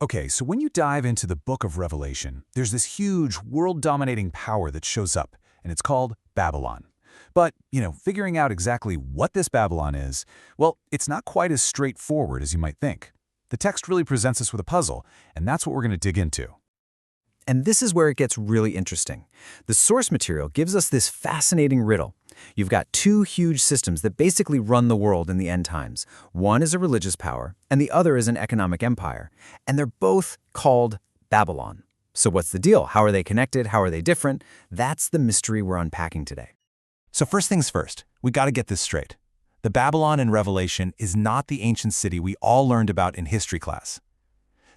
Okay, so when you dive into the book of Revelation, there's this huge world-dominating power that shows up, and it's called Babylon. But, figuring out exactly what this Babylon is, well, it's not quite as straightforward as you might think. The text really presents us with a puzzle, and that's what we're going to dig into. And this is where it gets really interesting. The source material gives us this fascinating riddle. You've got two huge systems that basically run the world in the end times. One is a religious power, and the other is an economic empire. And they're both called Babylon. So what's the deal? How are they connected? How are they different? That's the mystery we're unpacking today. So first things first, we got to get this straight. The Babylon in Revelation is not the ancient city we all learned about in history class.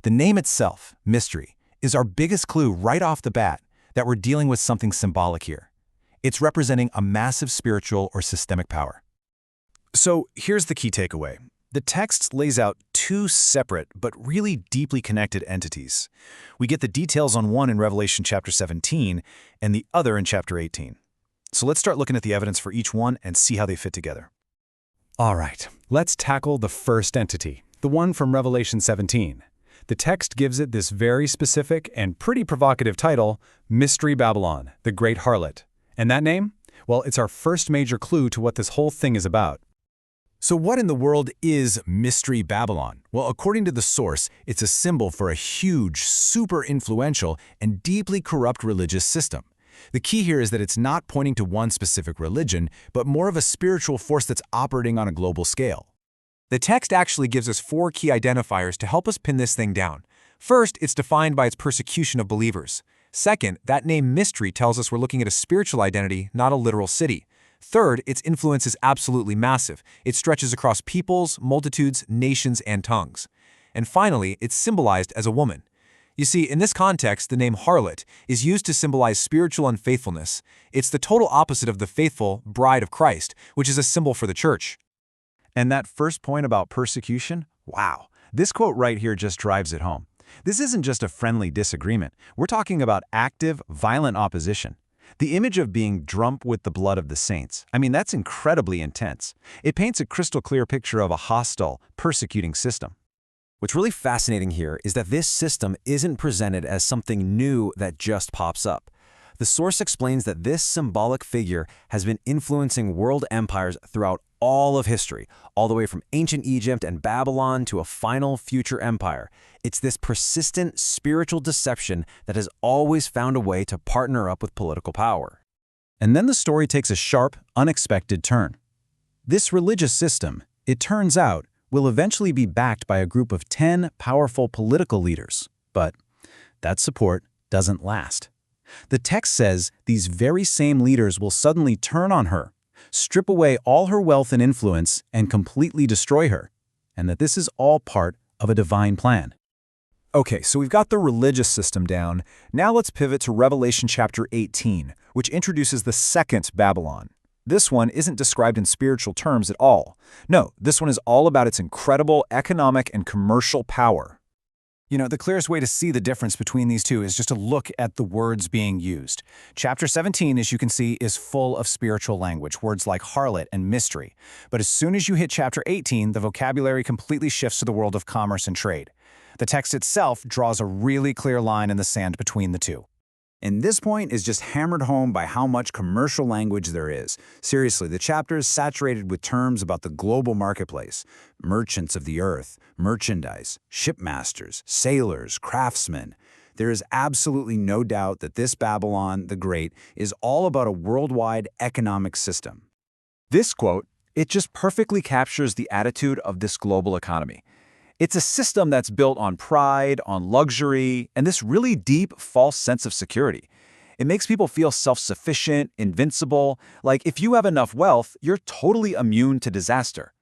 The name itself, mystery, is our biggest clue right off the bat that we're dealing with something symbolic here. It's representing a massive spiritual or systemic power. So here's the key takeaway. The text lays out two separate but really deeply connected entities. We get the details on one in Revelation chapter 17 and the other in chapter 18. So let's start looking at the evidence for each one and see how they fit together. All right, let's tackle the first entity, the one from Revelation 17. The text gives it this very specific and pretty provocative title, Mystery Babylon, the Great Harlot. And that name? Well, it's our first major clue to what this whole thing is about. So what in the world is Mystery Babylon? Well, according to the source, it's a symbol for a huge, super influential, and deeply corrupt religious system. The key here is that it's not pointing to one specific religion, but more of a spiritual force that's operating on a global scale. The text actually gives us 4 key identifiers to help us pin this thing down. First, it's defined by its persecution of believers. Second, that name mystery tells us we're looking at a spiritual identity, not a literal city. Third, its influence is absolutely massive. It stretches across peoples, multitudes, nations, and tongues. And finally, it's symbolized as a woman. You see, in this context, the name harlot is used to symbolize spiritual unfaithfulness. It's the total opposite of the faithful bride of Christ, which is a symbol for the church. And that first point about persecution? Wow, this quote right here just drives it home. This isn't just a friendly disagreement. We're talking about active, violent opposition. The image of being drunk with the blood of the saints, that's incredibly intense. It paints a crystal clear picture of a hostile, persecuting system. What's really fascinating here is that this system isn't presented as something new that just pops up. The source explains that this symbolic figure has been influencing world empires throughout all of history, all the way from ancient Egypt and Babylon to a final future empire. It's this persistent spiritual deception that has always found a way to partner up with political power. And then the story takes a sharp, unexpected turn. This religious system, it turns out, will eventually be backed by a group of 10 powerful political leaders. But that support doesn't last. The text says these very same leaders will suddenly turn on her, strip away all her wealth and influence, and completely destroy her, and that this is all part of a divine plan. Okay, so we've got the religious system down. Now let's pivot to Revelation chapter 18, which introduces the second Babylon. This one isn't described in spiritual terms at all. No, this one is all about its incredible economic and commercial power. The clearest way to see the difference between these two is just to look at the words being used. Chapter 17, as you can see, is full of spiritual language, words like harlot and mystery. But as soon as you hit chapter 18, the vocabulary completely shifts to the world of commerce and trade. The text itself draws a really clear line in the sand between the two. And this point is just hammered home by how much commercial language there is. Seriously, the chapter is saturated with terms about the global marketplace. Merchants of the earth, merchandise, shipmasters, sailors, craftsmen. There is absolutely no doubt that this Babylon the Great is all about a worldwide economic system. This quote, it just perfectly captures the attitude of this global economy. It's a system that's built on pride, on luxury, and this really deep, false sense of security. It makes people feel self-sufficient, invincible, like if you have enough wealth, you're totally immune to disaster.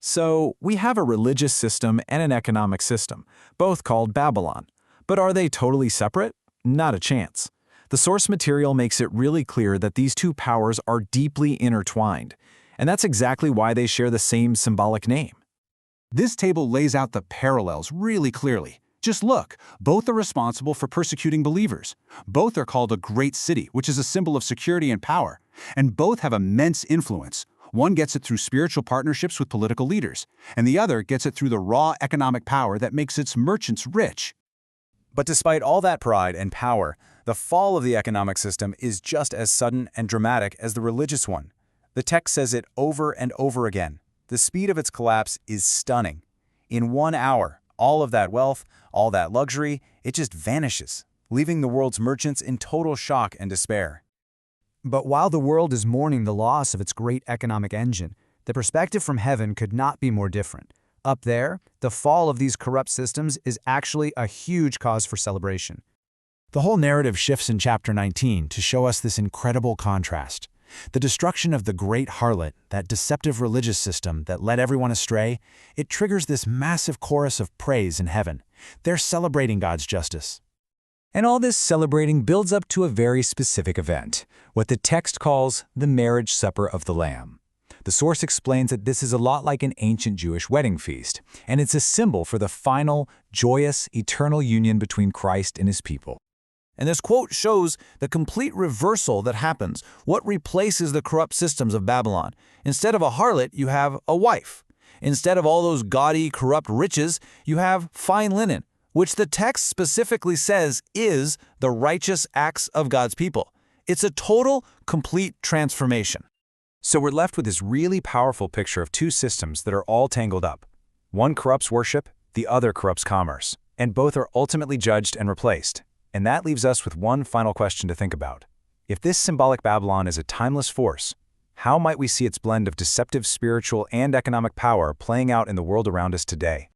So we have a religious system and an economic system, both called Babylon. But are they totally separate? Not a chance. The source material makes it really clear that these two powers are deeply intertwined, and that's exactly why they share the same symbolic name. This table lays out the parallels really clearly. Just look, both are responsible for persecuting believers. Both are called a great city, which is a symbol of security and power. And both have immense influence. One gets it through spiritual partnerships with political leaders, and the other gets it through the raw economic power that makes its merchants rich. But despite all that pride and power, the fall of the economic system is just as sudden and dramatic as the religious one. The text says it over and over again. The speed of its collapse is stunning. In 1 hour, all of that wealth, all that luxury, it just vanishes, leaving the world's merchants in total shock and despair. But while the world is mourning the loss of its great economic engine, the perspective from heaven could not be more different. Up there, the fall of these corrupt systems is actually a huge cause for celebration. The whole narrative shifts in chapter 19 to show us this incredible contrast. The destruction of the great harlot, that deceptive religious system that led everyone astray, it triggers this massive chorus of praise in heaven. They're celebrating God's justice. And all this celebrating builds up to a very specific event, what the text calls the marriage supper of the Lamb. The source explains that this is a lot like an ancient Jewish wedding feast, and it's a symbol for the final, joyous, eternal union between Christ and his people. And this quote shows the complete reversal that happens. What replaces the corrupt systems of Babylon? Instead of a harlot, you have a wife. Instead of all those gaudy, corrupt riches, you have fine linen, which the text specifically says is the righteous acts of God's people. It's a total, complete transformation. So we're left with this really powerful picture of two systems that are all tangled up. One corrupts worship, the other corrupts commerce, and both are ultimately judged and replaced. And that leaves us with one final question to think about. If this symbolic Babylon is a timeless force, how might we see its blend of deceptive spiritual and economic power playing out in the world around us today?